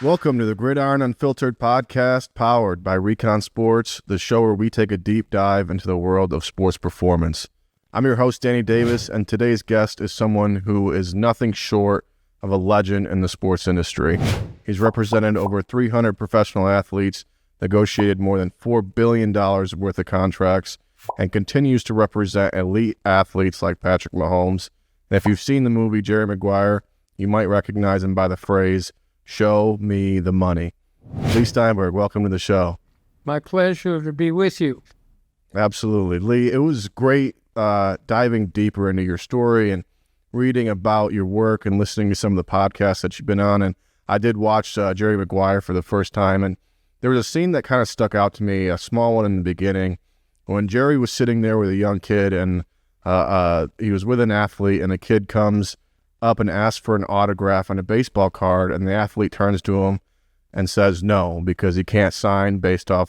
Welcome to the Gridiron Unfiltered podcast, powered by Recon Sports, the show where we take a deep dive into the world of sports performance. I'm your host, Danny Davis, and today's guest is someone who is nothing short of a legend in the sports industry. He's represented over 300 professional athletes, negotiated more than $4 billion worth of contracts, and continues to represent elite athletes like Patrick Mahomes. And if you've seen the movie Jerry Maguire, you might recognize him by the phrase, "Show me the money." Lee Steinberg, welcome to the show. My pleasure to be with you. Absolutely. Lee, it was great diving deeper into your story and reading about your work and listening to some of the podcasts that you've been on. And I did watch Jerry Maguire for the first time, and there was a scene that kind of stuck out to me, a small one in the beginning, when Jerry was sitting there with a young kid, and he was with an athlete, and the kid comes up and asks for an autograph on a baseball card, and the athlete turns to him and says no, because he can't sign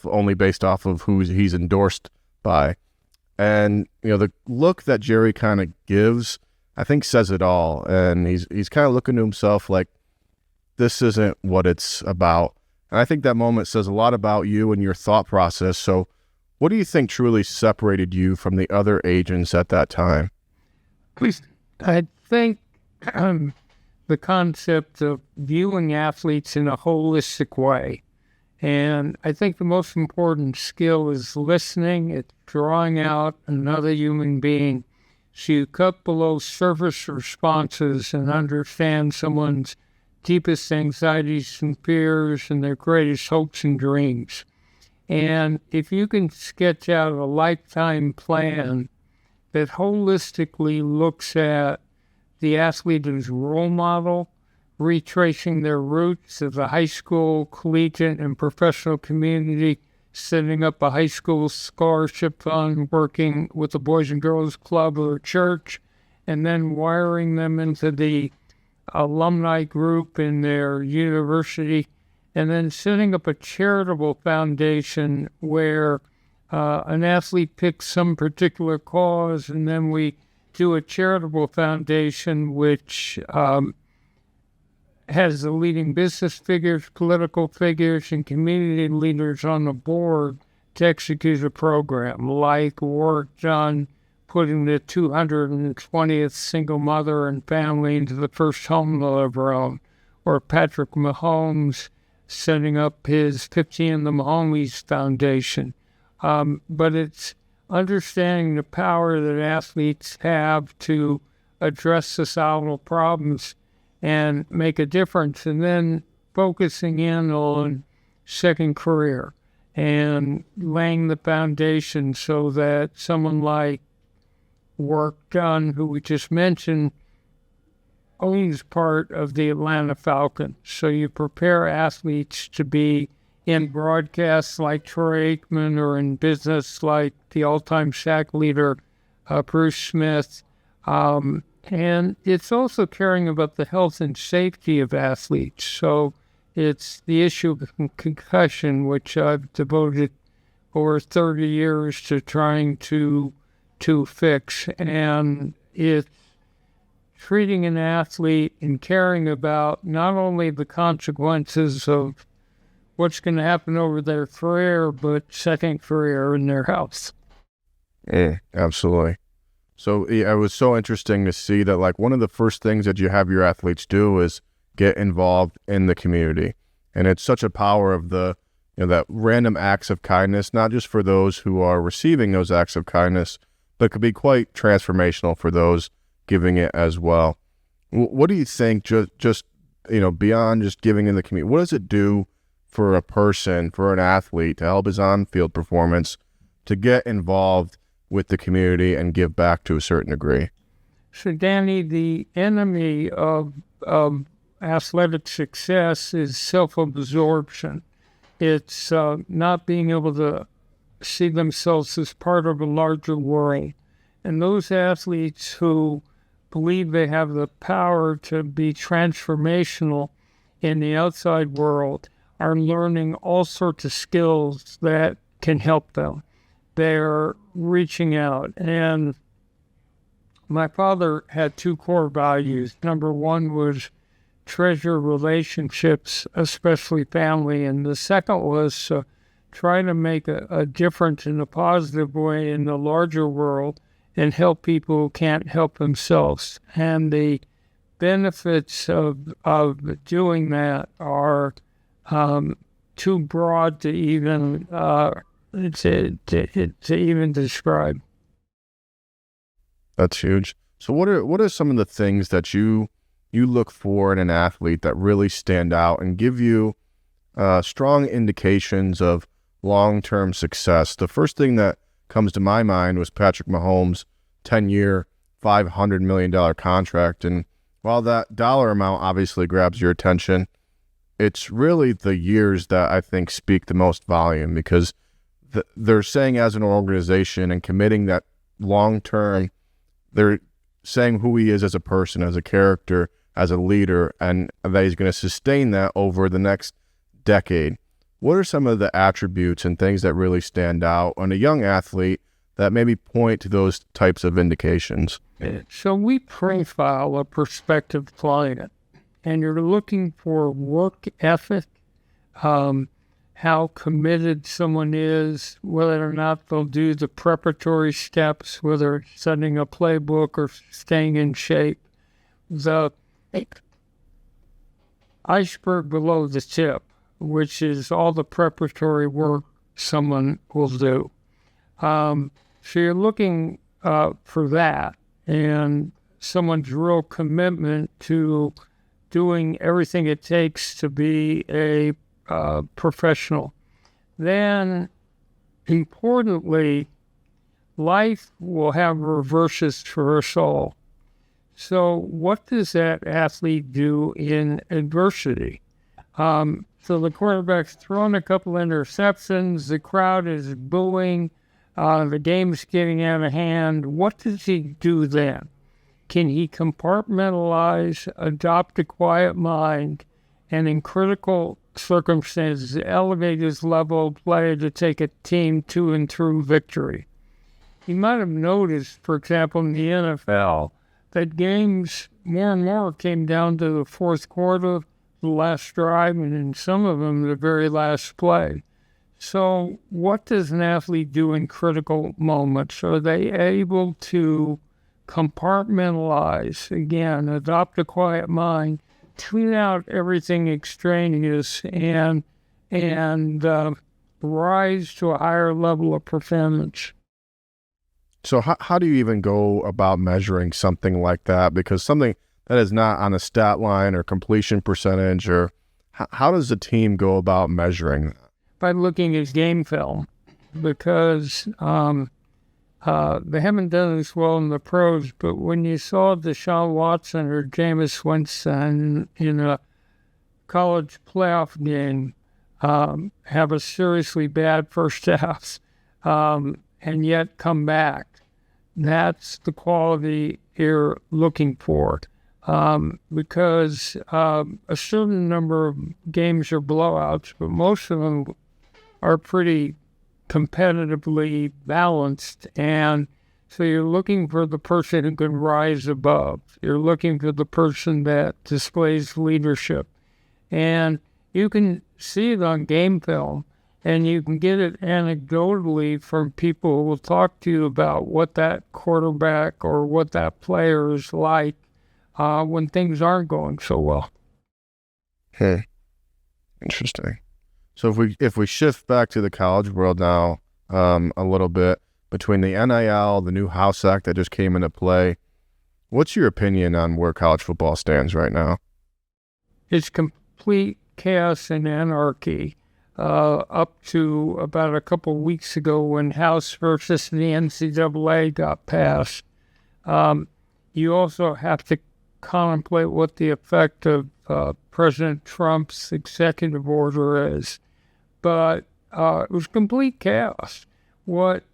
only based off of who he's endorsed by. And the look that Jerry kind of gives, I think, says it all. And he's kind of looking to himself like, this isn't what it's about. And I think that moment says a lot about you and your thought process. So what do you think truly separated you from the other agents at that time? I think the concept of viewing athletes in a holistic way. And I think the most important skill is listening. It's drawing out another human being. So you cut below surface responses and understand someone's deepest anxieties and fears and their greatest hopes and dreams. And if you can sketch out a lifetime plan that holistically looks at the athlete as role model, retracing their roots as a high school, collegiate, and professional community, setting up a high school scholarship fund, working with the Boys and Girls Club or church, and then wiring them into the alumni group in their university, and then setting up a charitable foundation where an athlete picks some particular cause, and then we do a charitable foundation which has the leading business figures, political figures, and community leaders on the board to execute a program, like work done putting the 220th single mother and family into the first home they'll ever own, or Patrick Mahomes setting up his 50 and the Mahomes Foundation. But it's understanding the power that athletes have to address societal problems and make a difference, and then focusing in on second career and laying the foundation so that someone like Work Done, who we just mentioned, owns part of the Atlanta Falcons. So you prepare athletes to be in broadcasts like Troy Aikman, or in business like the all-time sack leader, Bruce Smith. And it's also caring about the health and safety of athletes. So it's the issue of concussion, which I've devoted over 30 years to trying to fix. And it's treating an athlete and caring about not only the consequences of what's going to happen over their career, but second career in their health. Absolutely. So it was so interesting to see that, like, one of the first things that you have your athletes do is get involved in the community. And it's such a power of that random acts of kindness, not just for those who are receiving those acts of kindness, but could be quite transformational for those giving it as well. What do you think, just beyond just giving in the community, what does it do for a person, for an athlete, to help his on-field performance, to get involved with the community and give back to a certain degree? So, Danny, the enemy of athletic success is self-absorption. It's not being able to see themselves as part of a larger world. And those athletes who believe they have the power to be transformational in the outside world are learning all sorts of skills that can help them. They're reaching out. And my father had two core values. Number one was treasure relationships, especially family. And the second was try to make a difference in a positive way in the larger world and help people who can't help themselves. And the benefits of doing that are too broad to even to even describe. That's huge. So what are some of the things that you look for in an athlete that really stand out and give you strong indications of long-term success? The first thing that comes to my mind was Patrick Mahomes' 10-year, $500 million contract. And while that dollar amount obviously grabs your attention, it's really the years that I think speak the most volume, because they're saying as an organization and committing that long-term, they're saying who he is as a person, as a character, as a leader, and that he's going to sustain that over the next decade. What are some of the attributes and things that really stand out on a young athlete that maybe point to those types of indications? So we profile a prospective client, and you're looking for work ethic, how committed someone is, whether or not they'll do the preparatory steps, whether studying a playbook or staying in shape. The iceberg below the tip, which is all the preparatory work someone will do. So you're looking for that, and someone's real commitment to doing everything it takes to be a professional. Then, importantly, life will have reverses for us all. So what does that athlete do in adversity? So the quarterback's throwing a couple interceptions, the crowd is booing, the game's getting out of hand. What does he do then? Can he compartmentalize, adopt a quiet mind, and in critical circumstances elevate his level of play to take a team to and through victory? You might have noticed, for example, in the NFL, that games more and more came down to the fourth quarter, the last drive, and in some of them, the very last play. So what does an athlete do in critical moments? Are they able to compartmentalize, again, adopt a quiet mind, tune out everything extraneous, and rise to a higher level of performance? So how do you even go about measuring something like that? Because something that is not on a stat line or completion percentage, or how does the team go about measuring that? By looking at game film, because they haven't done this well in the pros, but when you saw Deshaun Watson or Jameis Winston in a college playoff game have a seriously bad first half and yet come back, that's the quality you're looking for. Because a certain number of games are blowouts, but most of them are pretty competitively balanced, and so you're looking for the person who can rise above. You're looking for the person that displays leadership, and you can see it on game film, and you can get it anecdotally from people who will talk to you about what that quarterback or what that player is like when things aren't going so well. Interesting. So if we shift back to the college world now a little bit, between the NIL, the new House Act that just came into play, what's your opinion on where college football stands right now? It's complete chaos and anarchy up to about a couple weeks ago when House versus the NCAA got passed. You also have to contemplate what the effect of President Trump's executive order is. But it was complete chaos. What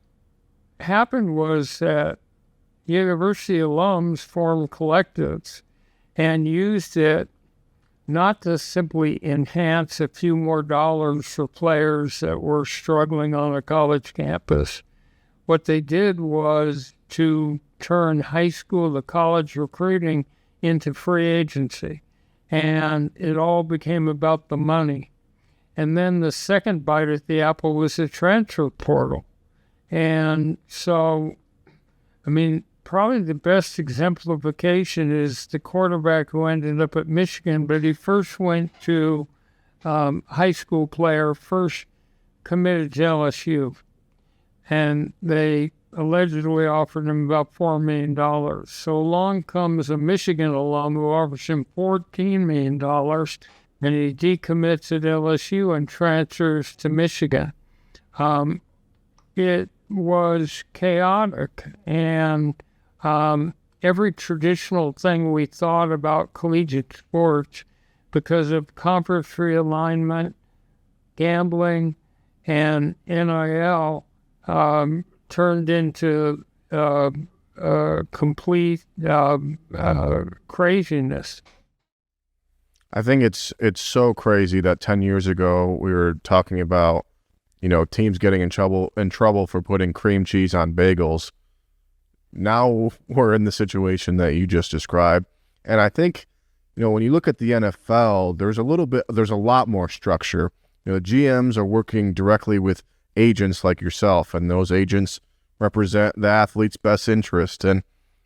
happened was that university alums formed collectives and used it not to simply enhance a few more dollars for players that were struggling on a college campus. What they did was to turn high school to college recruiting into free agency. and it all became about the money. And then the second bite at the apple was the transfer portal. And so, I mean, probably the best exemplification is the quarterback who ended up at Michigan, but he first went to high school player, first committed to LSU. And they allegedly offered him about $4 million. So along comes a Michigan alum who offers him $14 million, and he decommits at LSU and transfers to Michigan. It was chaotic, and every traditional thing we thought about collegiate sports, because of conference realignment, gambling, and NIL, turned into complete craziness. I think it's so crazy that 10 years ago we were talking about, teams getting in trouble for putting cream cheese on bagels. Now we're in the situation that you just described. And I think, when you look at the NFL, there's a lot more structure. GMs are working directly with agents like yourself, and those agents represent the athlete's best interest. And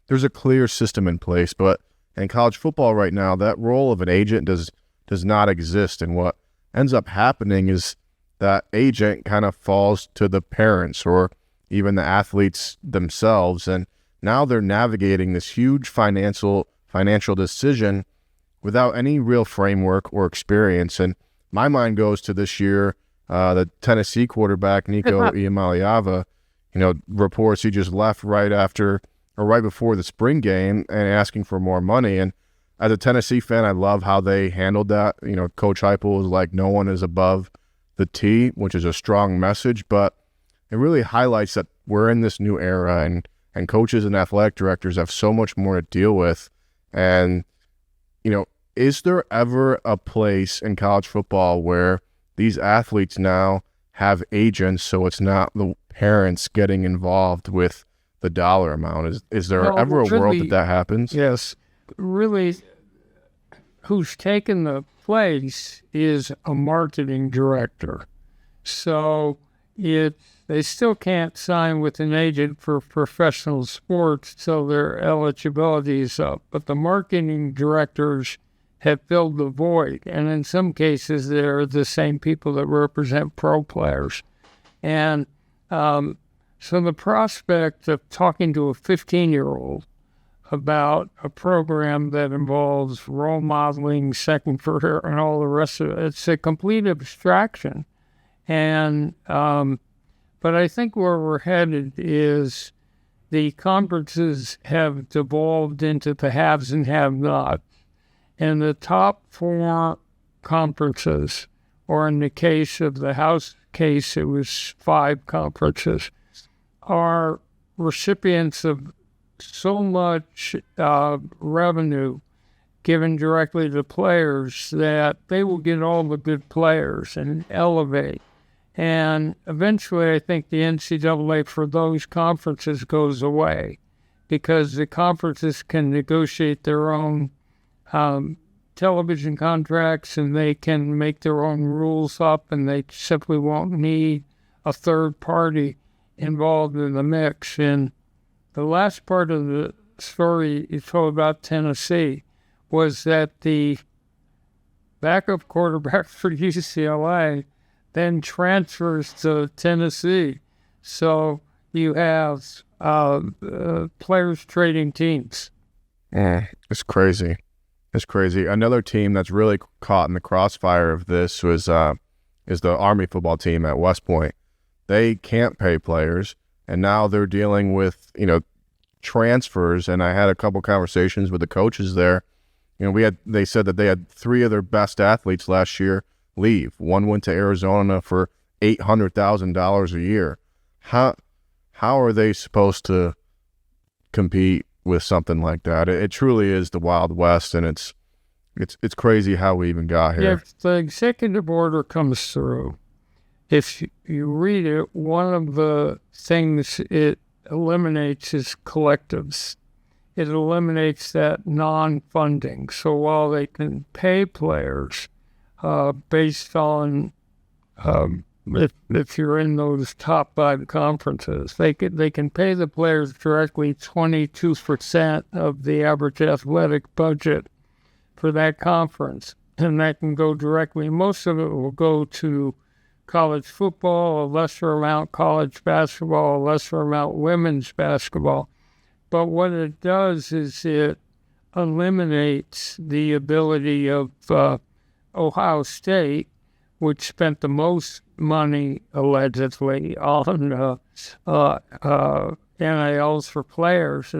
there's a clear system in place, but in college football right now, that role of an agent does not exist. And what ends up happening is that agent kind of falls to the parents or even the athletes themselves. And now they're navigating this huge financial decision without any real framework or experience. And my mind goes to this year, the Tennessee quarterback, Nico Iamaleava, reports he just left right before the spring game and asking for more money. And as a Tennessee fan, I love how they handled that. Coach Heupel was like, no one is above the T, which is a strong message, but it really highlights that we're in this new era, and coaches and athletic directors have so much more to deal with. And, is there ever a place in college football where these athletes now have agents, so it's not the parents getting involved with the dollar amount? Is there ever a world that happens? Yes. Really, who's taken the place is a marketing director. So they still can't sign with an agent for professional sports till their eligibility is up. But the marketing directors have filled the void. And in some cases, they're the same people that represent pro players. And so the prospect of talking to a 15-year-old about a program that involves role modeling, second career, and all the rest of it, it's a complete abstraction. And but I think where we're headed is the conferences have devolved into the haves and have-nots. And the top four conferences, or in the case of the House case, it was 5 conferences, are recipients of so much revenue given directly to players that they will get all the good players and elevate. And eventually, I think the NCAA for those conferences goes away because the conferences can negotiate their own television contracts, and they can make their own rules up, and they simply won't need a third party involved in the mix. And the last part of the story you told about Tennessee was that the backup quarterback for UCLA then transfers to Tennessee. So you have players trading teams. It's crazy. It's crazy. Another team that's really caught in the crossfire of this is the Army football team at West Point. They can't pay players, and now they're dealing with transfers. And I had a couple conversations with the coaches there. They said that they had 3 of their best athletes last year leave. One went to Arizona for $800,000 a year. How are they supposed to compete with something like that? It truly is the Wild West, and it's crazy how we even got here. If the executive order comes through, if you read it, one of the things it eliminates is collectives. it eliminates that non-funding. So while they can pay players based on if you're in those top 5 conferences, they can pay the players directly 22% of the average athletic budget for that conference, and that can go directly. Most of it will go to college football, a lesser amount college basketball, a lesser amount women's basketball. But what it does is it eliminates the ability of Ohio State, which spent the most money allegedly on NILs for players,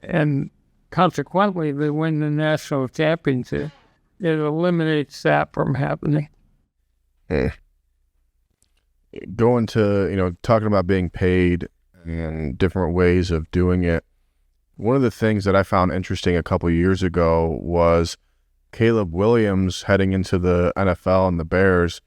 and consequently they win the national championship. It eliminates that from happening. Going to, talking about being paid and different ways of doing it, one of the things that I found interesting a couple of years ago was Caleb Williams heading into the NFL and the Bears.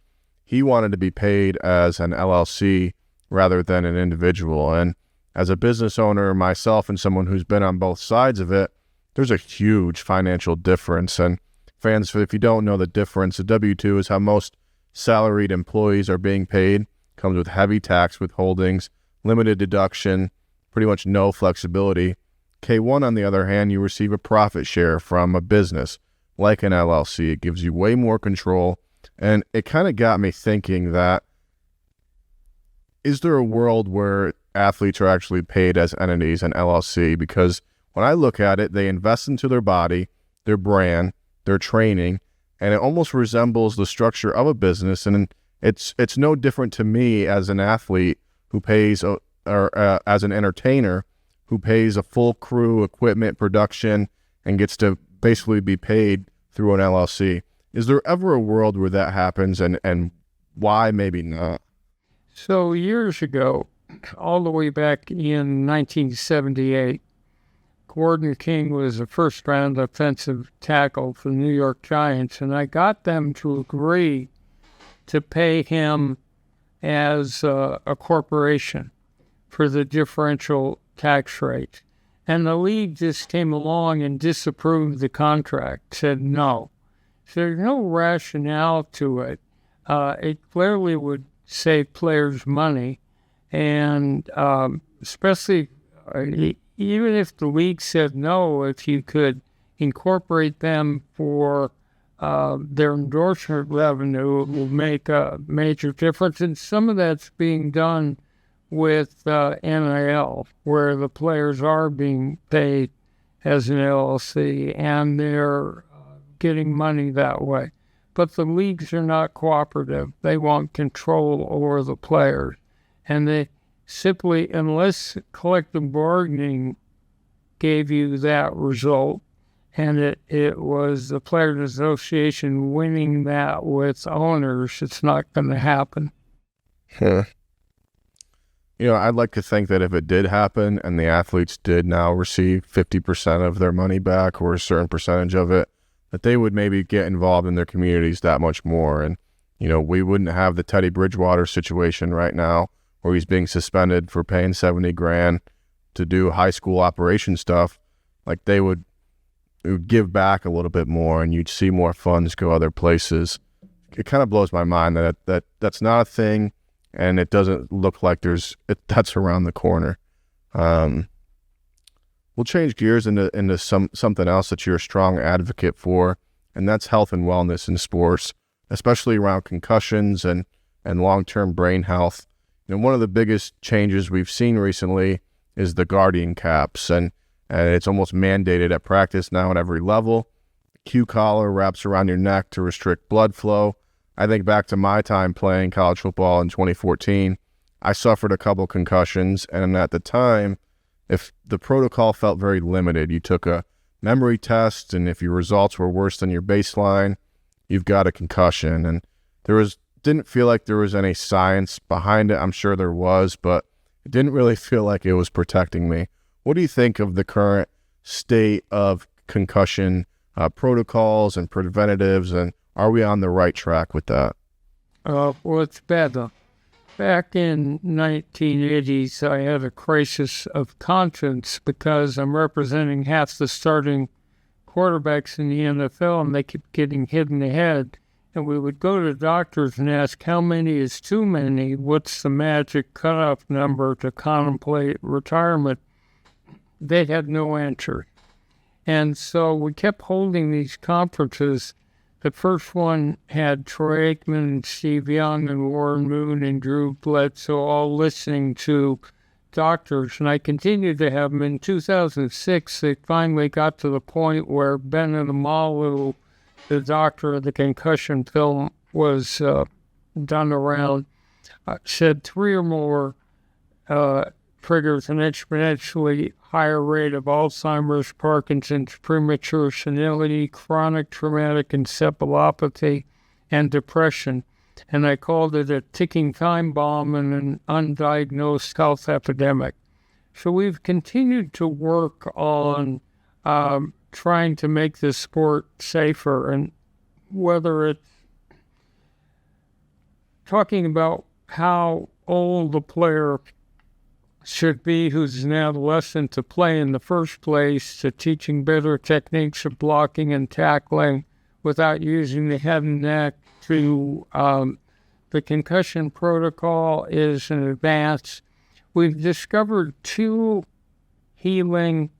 He wanted to be paid as an LLC rather than an individual. And as a business owner myself and someone who's been on both sides of it, there's a huge financial difference. And fans, if you don't know the difference, the W-2 is how most salaried employees are being paid. Comes with heavy tax withholdings, limited deduction, pretty much no flexibility. K-1, on the other hand, you receive a profit share from a business like an LLC. It gives you way more control. And it kind of got me thinking that, is there a world where athletes are actually paid as entities, an LLC? Because when I look at it, they invest into their body, their brand, their training, and it almost resembles the structure of a business. And it's no different to me as an athlete who pays, or as an entertainer who pays a full crew, equipment, production, and gets to basically be paid through an LLC. Is there ever a world where that happens, and why maybe not? So years ago, all the way back in 1978, Gordon King was a first-round offensive tackle for the New York Giants, and I got them to agree to pay him as a corporation for the differential tax rate. And the league just came along and disapproved the contract, said no. So there's no rationale to it. It clearly would save players money, and especially even if the league said no, if you could incorporate them for their endorsement revenue, it will make a major difference. And some of that's being done with NIL, where the players are being paid as an LLC and they're getting money that way. But the leagues are not cooperative. They want control over the players. And they simply, unless collective bargaining gave you that result, and it was the Players Association winning that with owners, it's not going to happen. I'd like to think that if it did happen and the athletes did now receive 50% of their money back, or a certain percentage of it, that they would maybe get involved in their communities that much more. And, we wouldn't have the Teddy Bridgewater situation right now where he's being suspended for paying $70,000 to do high school operation stuff. Like it would give back a little bit more, and you'd see more funds go other places. It kind of blows my mind that that's not a thing, and it doesn't look like that's around the corner. We'll change gears into something else that you're a strong advocate for, and that's health and wellness in sports, especially around concussions and long-term brain health. One of the biggest changes we've seen recently is the Guardian caps, and it's almost mandated at practice now at every level. Q collar wraps around your neck to restrict blood flow. I think back to my time playing college football in 2014. I suffered a couple concussions, and at the time, if the protocol felt very limited, you took a memory test, and if your results were worse than your baseline, you've got a concussion. And didn't feel like there was any science behind it. I'm sure there was, but it didn't really feel like it was protecting me. What do you think of the current state of concussion protocols and preventatives, and are we on the right track with that? Well, it's better. Back in 1980s, I had a crisis of conscience because I'm representing half the starting quarterbacks in the NFL, and they kept getting hit in the head. And we would go to doctors and ask, how many is too many? What's the magic cutoff number to contemplate retirement? They had no answer. And so we kept holding these conferences. The first one had Troy Aikman and Steve Young and Warren Moon and Drew Bledsoe all listening to doctors, and I continued to have them. In 2006, they finally got to the point where Ben Adamalu, the doctor of the concussion film, was done around, said 3 or more triggers an exponentially higher rate of Alzheimer's, Parkinson's, premature senility, chronic traumatic encephalopathy, and depression. And I called it a ticking time bomb and an undiagnosed health epidemic. So we've continued to work on trying to make this sport safer, and whether it's talking about how old the player should be who's an adolescent to play in the first place, to teaching better techniques of blocking and tackling without using the head and neck, to the concussion protocol is an advance. We've discovered 2 healing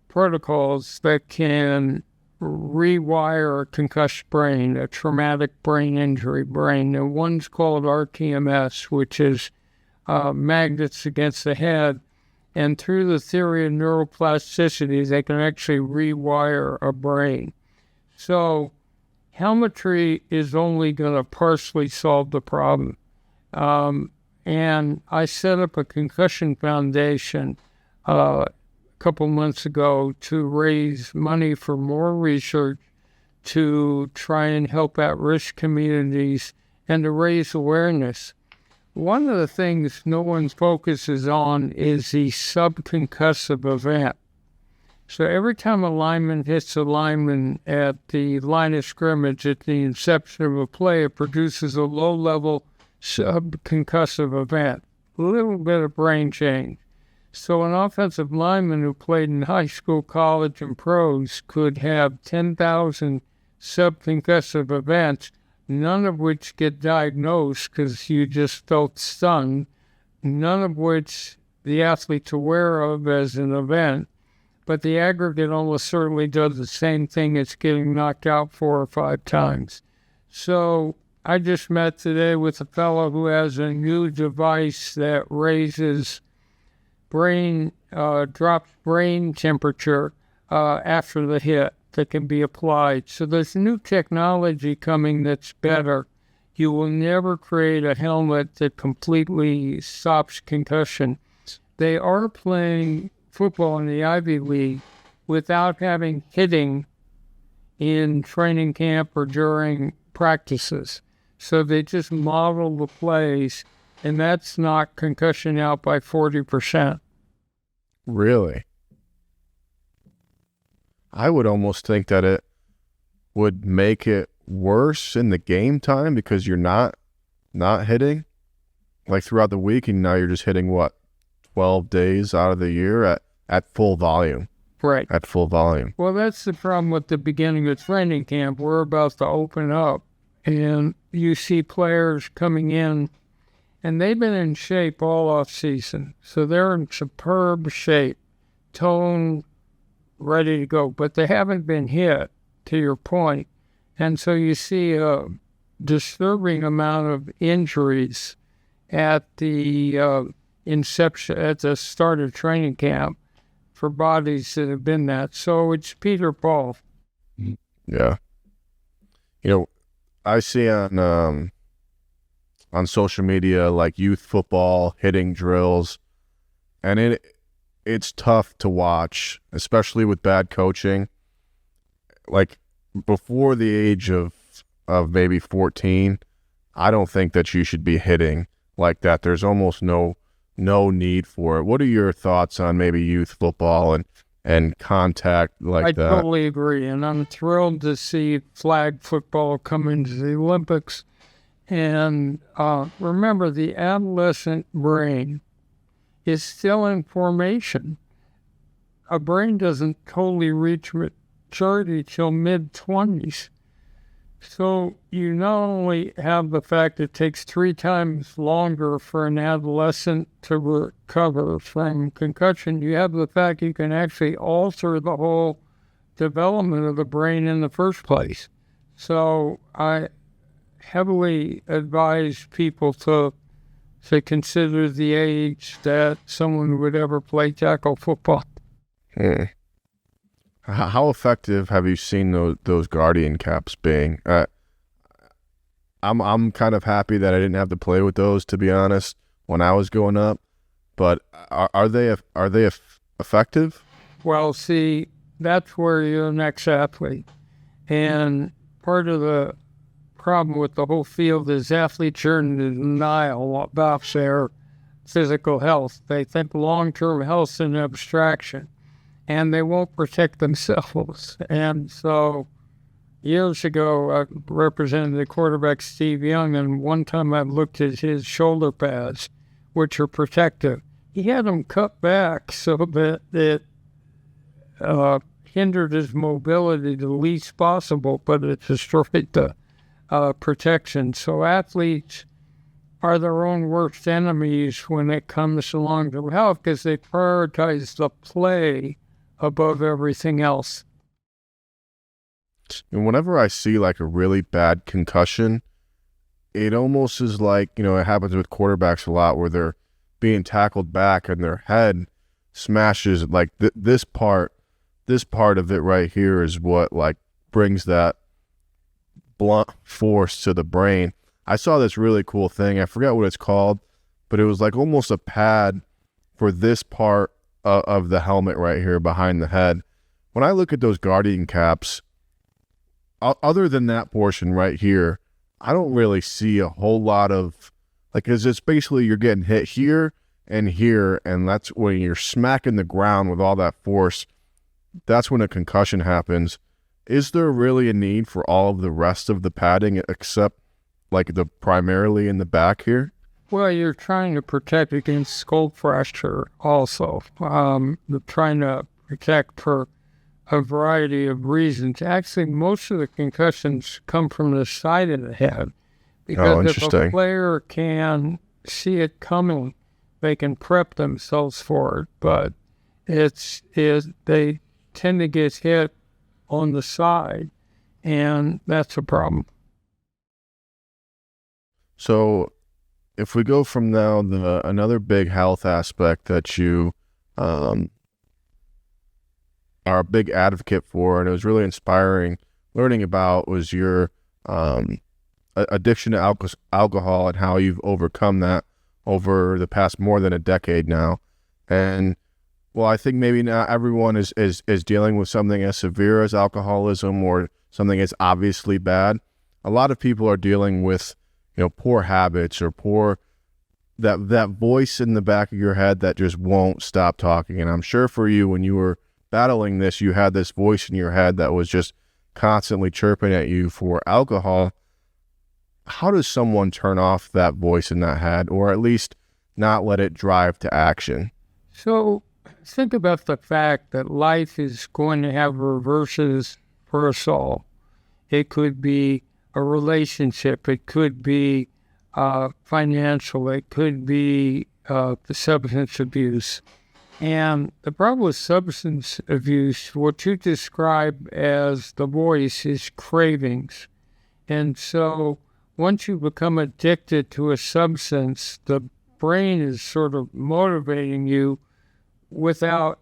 protocols that can rewire a concussed brain, a traumatic brain injury brain. And one's called RTMS, which is magnets against the head, and through the theory of neuroplasticity, they can actually rewire a brain. So helmetry is only going to partially solve the problem. And I set up a concussion foundation a couple months ago to raise money for more research, to try and help at-risk communities, and to raise awareness. One of the things no one focuses on is the subconcussive event. So every time a lineman hits a lineman at the line of scrimmage at the inception of a play, it produces a low-level subconcussive event, a little bit of brain change. So an offensive lineman who played in high school, college, and pros could have 10,000 subconcussive events, none of which get diagnosed because you just felt stunned, none of which the athlete's aware of as an event, but the aggregate almost certainly does the same thing as getting knocked out 4 or 5 times. So I just met today with a fellow who has a new device that raises drops brain temperature after the hit, that can be applied. So there's new technology coming that's better. You will never create a helmet that completely stops concussion. They are playing football in the Ivy League without having hitting in training camp or during practices. So they just model the plays, and that's knocked concussion out by 40%. Really? I would almost think that it would make it worse in the game time because you're not hitting like throughout the week, and now you're just hitting 12 days out of the year at full volume. Right. At full volume. Well, that's the problem with the beginning of training camp. We're about to open up, and you see players coming in, and they've been in shape all off season. So they're in superb shape, toned, ready to go, but they haven't been hit, to your point. And so you see a disturbing amount of injuries at the inception, at the start of training camp for bodies that have been that. So it's Peter Paul. Yeah. I see on social media like youth football hitting drills, and it's tough to watch, especially with bad coaching. Like before the age of maybe 14, I don't think that you should be hitting like that. There's almost no need for it. What are your thoughts on maybe youth football and contact like that? I totally agree, and I'm thrilled to see flag football come into the Olympics. And remember, the adolescent brain is still in formation. A brain doesn't totally reach maturity till mid-20s. So you not only have the fact it takes 3 times longer for an adolescent to recover from concussion, you have the fact you can actually alter the whole development of the brain in the first place. So I heavily advise people to consider the age that someone would ever play tackle football. How effective have you seen those Guardian caps being? I'm kind of happy that I didn't have to play with those, to be honest, when I was growing up. But are they effective? Well, see, that's where you're an ex-athlete, and part of the problem with the whole field is athletes are in denial about their physical health. They think long-term health is an abstraction, and they won't protect themselves. And so years ago, I represented the quarterback Steve Young, and one time I looked at his shoulder pads, which are protective. He had them cut back so that it hindered his mobility the least possible, but it destroyed the protection. So athletes are their own worst enemies when it comes to long-term health because they prioritize the play above everything else. And whenever I see like a really bad concussion, it almost is like, it happens with quarterbacks a lot where they're being tackled back and their head smashes. Like this part of it right here is what like brings that blunt force to the brain. I saw this really cool thing. I forget what it's called, but it was like almost a pad for this part of the helmet right here behind the head. When I look at those Guardian caps, other than that portion right here, I don't really see a whole lot of, like, because it's basically you're getting hit here, and that's when you're smacking the ground with all that force. That's when a concussion happens. Is there really a need for all of the rest of the padding except like the primarily in the back here? Well, you're trying to protect against skull fracture also. You're trying to protect for a variety of reasons. Actually, most of the concussions come from the side of the head. Because if a player can see it coming, they can prep themselves for it. But they tend to get hit on the side, and that's a problem. So if we go from now, another big health aspect that you are a big advocate for, and it was really inspiring learning about, was your addiction to alcohol and how you've overcome that over the past more than a decade now. And well, I think maybe not everyone is dealing with something as severe as alcoholism or something as obviously bad. A lot of people are dealing with, poor habits or that voice in the back of your head that just won't stop talking. And I'm sure for you, when you were battling this, you had this voice in your head that was just constantly chirping at you for alcohol. How does someone turn off that voice in that head, or at least not let it drive to action? So think about the fact that life is going to have reverses for us all. It could be a relationship. It could be financial. It could be the substance abuse. And the problem with substance abuse, what you describe as the voice, is cravings. And so once you become addicted to a substance, the brain is sort of motivating you without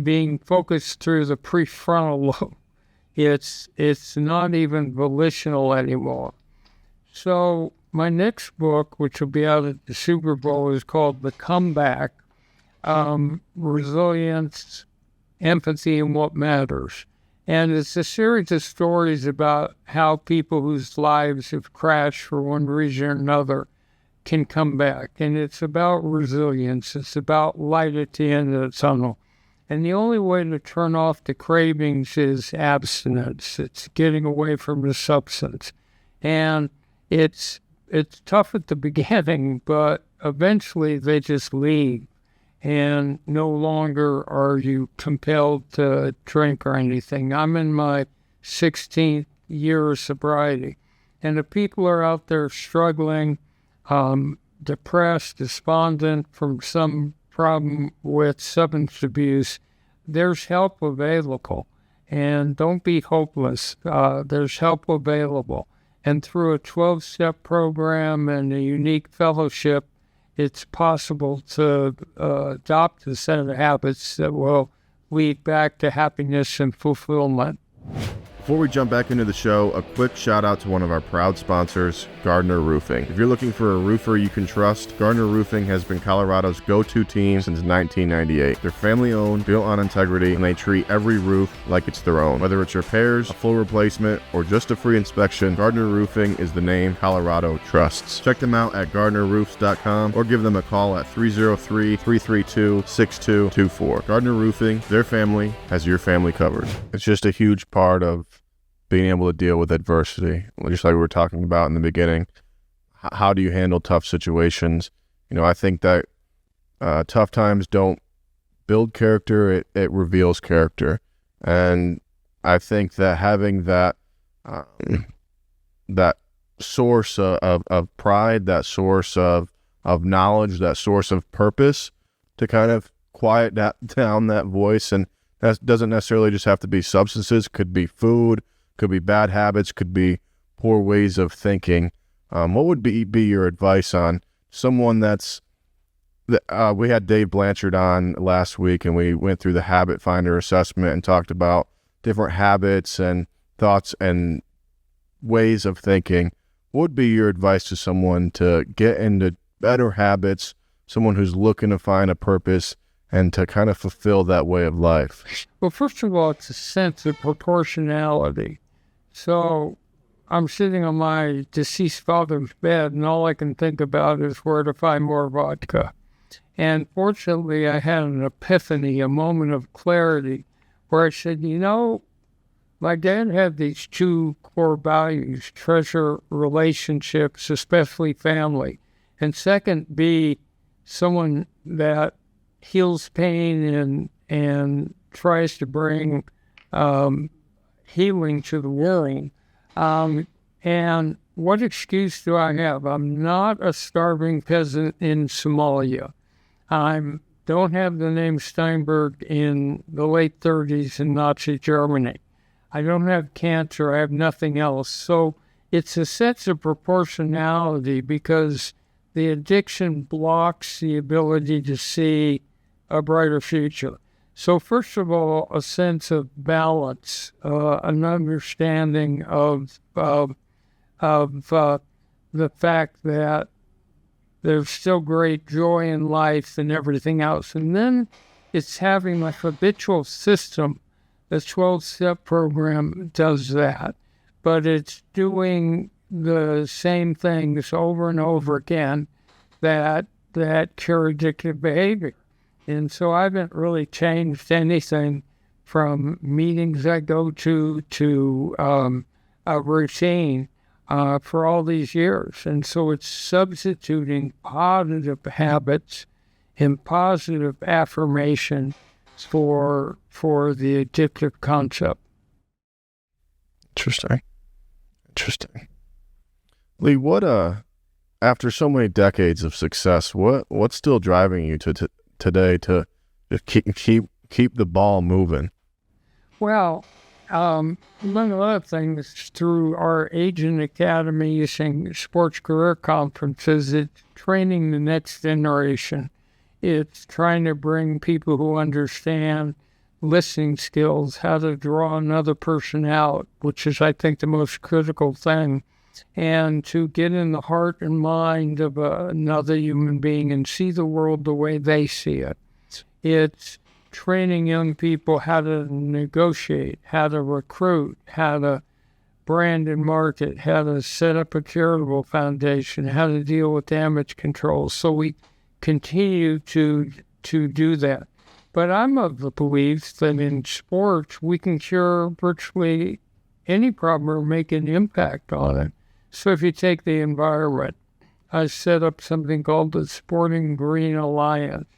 being focused through the prefrontal lobe. It's not even volitional anymore. So my next book, which will be out at the Super Bowl, is called The Comeback, Resilience, Empathy, and What Matters. And it's a series of stories about how people whose lives have crashed for one reason or another can come back. And it's about resilience. It's about light at the end of the tunnel. And the only way to turn off the cravings is abstinence. It's getting away from the substance. And it's tough at the beginning, but eventually they just leave, and no longer are you compelled to drink or anything. I'm in my 16th year of sobriety, and if people are out there struggling, depressed, despondent from some problem with substance abuse, there's help available. And don't be hopeless. There's help available. And through a 12-step program and a unique fellowship, it's possible to adopt a set of habits that will lead back to happiness and fulfillment. Before we jump back into the show, a quick shout out to one of our proud sponsors, Gardner Roofing. If you're looking for a roofer you can trust, Gardner Roofing has been Colorado's go-to team since 1998. They're family owned, built on integrity, and they treat every roof like it's their own. Whether it's repairs, a full replacement, or just a free inspection, Gardner Roofing is the name Colorado trusts. Check them out at GardnerRoofs.com or give them a call at 303-332-6224. Gardner Roofing, their family has your family covered. It's just a huge part of being able to deal with adversity, just like we were talking about in the beginning. How do you handle tough situations? I think that tough times don't build character, it reveals character. And I think that having that that source of pride, that source of knowledge, that source of purpose to kind of quiet down that voice, and that doesn't necessarily just have to be substances, could be food, could be bad habits, could be poor ways of thinking. What would be your advice on someone we had Dave Blanchard on last week, and we went through the Habit Finder assessment and talked about different habits and thoughts and ways of thinking. What would be your advice to someone to get into better habits, someone who's looking to find a purpose and to kind of fulfill that way of life? Well, first of all, it's a sense of proportionality. So I'm sitting on my deceased father's bed, and all I can think about is where to find more vodka. And fortunately, I had an epiphany, a moment of clarity, where I said, my dad had these two core values: treasure relationships, especially family, and second, be someone that heals pain and tries to bring healing to the world. And what excuse do I have? I'm not a starving peasant in Somalia. I don't have the name Steinberg in the late 30s in Nazi Germany. I don't have cancer. I have nothing else. So it's a sense of proportionality, because the addiction blocks the ability to see a brighter future. So first of all, a sense of balance, an understanding of the fact that there's still great joy in life and everything else. And then it's having a habitual system. The 12-step program does that, but it's doing the same things over and over again that cure addictive behavior. And so I haven't really changed anything from meetings I go to a routine for all these years. And so it's substituting positive habits and positive affirmation for the addictive concept. Interesting. Lee, what after so many decades of success, what's still driving you today to keep the ball moving? Well, among other things, through our Agent Academies and sports career conferences, it's training the next generation. It's trying to bring people who understand listening skills, how to draw another person out, which is, I think, the most critical thing, and to get in the heart and mind of another human being and see the world the way they see it. It's training young people how to negotiate, how to recruit, how to brand and market, how to set up a charitable foundation, how to deal with damage control. So we continue to do that. But I'm of the belief that in sports, we can cure virtually any problem or make an impact on it. So if you take the environment, I set up something called the Sporting Green Alliance,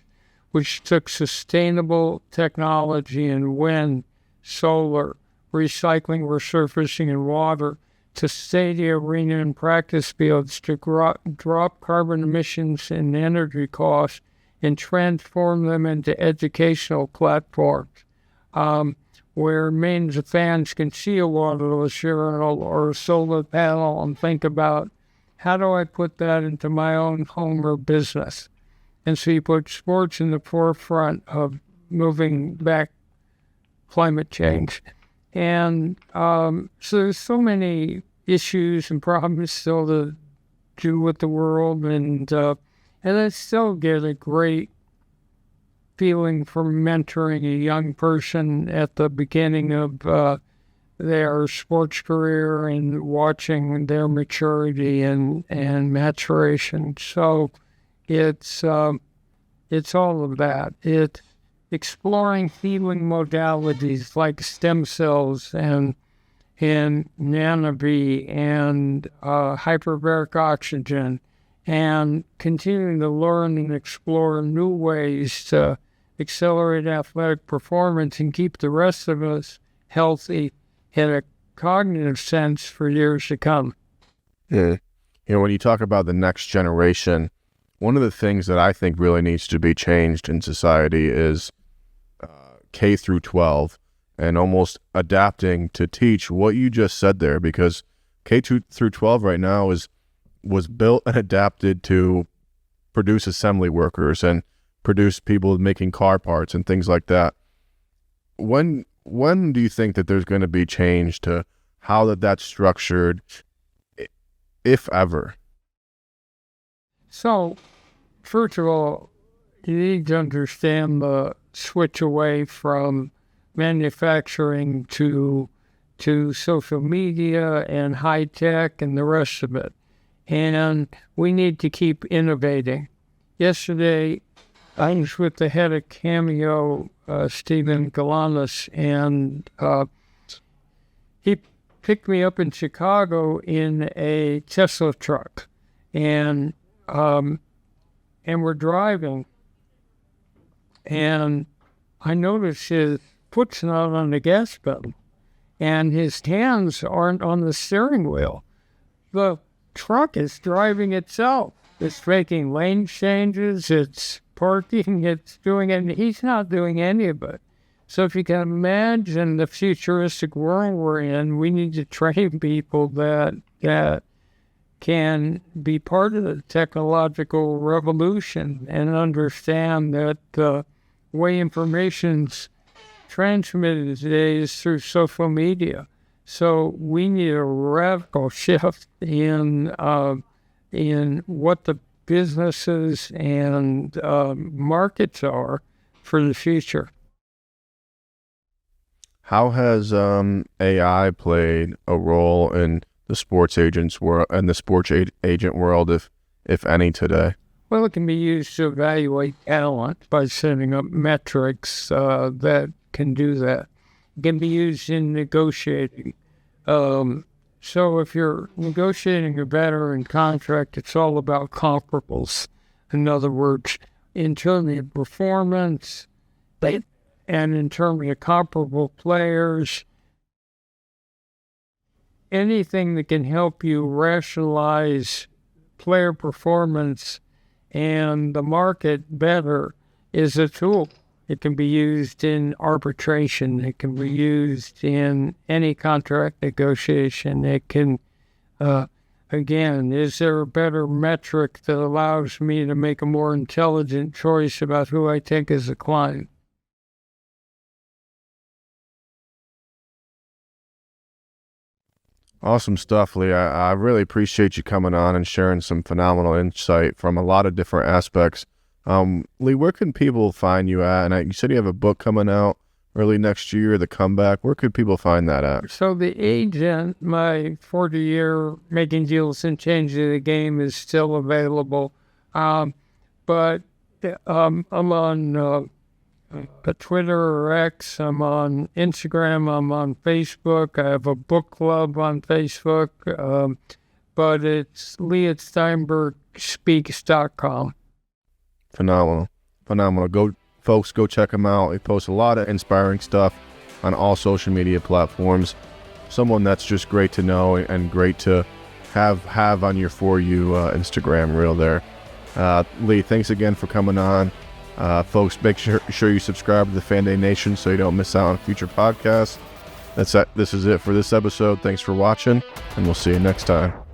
which took sustainable technology in wind, solar, recycling, resurfacing, and water to stadium, arena, and practice fields to drop carbon emissions and energy costs and transform them into educational platforms where millions of fans can see a waterless urinal or a solar panel and think about, how do I put that into my own home or business? And so you put sports in the forefront of moving back climate change. And so there's so many issues and problems still to do with the world. And I still get a great feeling from mentoring a young person at the beginning of their sports career and watching their maturity and maturation. So it's all of that. It's exploring healing modalities like stem cells and Nanovi and hyperbaric oxygen, and continuing to learn and explore new ways to accelerate athletic performance and keep the rest of us healthy in a cognitive sense for years to come. Yeah. When you talk about the next generation, one of the things that I think really needs to be changed in society is K through 12 and almost adapting to teach what you just said there, because K through 12 right now was built and adapted to produce assembly workers and produce people making car parts and things like that. When do you think that there's going to be change to how that's structured, if ever? So, first of all, you need to understand the switch away from manufacturing to social media and high tech and the rest of it. And we need to keep innovating. Yesterday, I was with the head of Cameo, Stephen Galanis, and he picked me up in Chicago in a Tesla truck, and we're driving, and I noticed his foot's not on the gas pedal, and his hands aren't on the steering wheel. The truck is driving itself. It's making lane changes, it's parking, it's doing it, and he's not doing any of it. So if you can imagine the futuristic world we're in, we need to train people that can be part of the technological revolution and understand that the way information's transmitted today is through social media. So we need a radical shift in what the businesses and markets are for the future. How has AI played a role in the sports agents world and the sports agent world, if any, today? Well, it can be used to evaluate talent by setting up metrics that can do that. It can be used in negotiating. So if you're negotiating a veteran contract, it's all about comparables. In other words, in terms of performance and in terms of comparable players, anything that can help you rationalize player performance and the market better is a tool. It can be used in arbitration. It can be used in any contract negotiation. It can, again, is there a better metric that allows me to make a more intelligent choice about who I take as a client? Awesome stuff, Lee. I really appreciate you coming on and sharing some phenomenal insight from a lot of different aspects. Lee, where can people find you at? And you said you have a book coming out early next year, The Comeback. Where could people find that at? So The Agent, my 40-year Making Deals and Changing the Game, is still available. But I'm on Twitter or X. I'm on Instagram. I'm on Facebook. I have a book club on Facebook. but it's LeahSteinbergSpeaks.com. Phenomenal. Folks, go check him out. He posts a lot of inspiring stuff on all social media platforms. Someone that's just great to know and great to have on your For You Instagram reel there. Lee, thanks again for coming on. Folks, make sure you subscribe to the Fan Day Nation so you don't miss out on future podcasts. This is it for this episode. Thanks for watching, and we'll see you next time.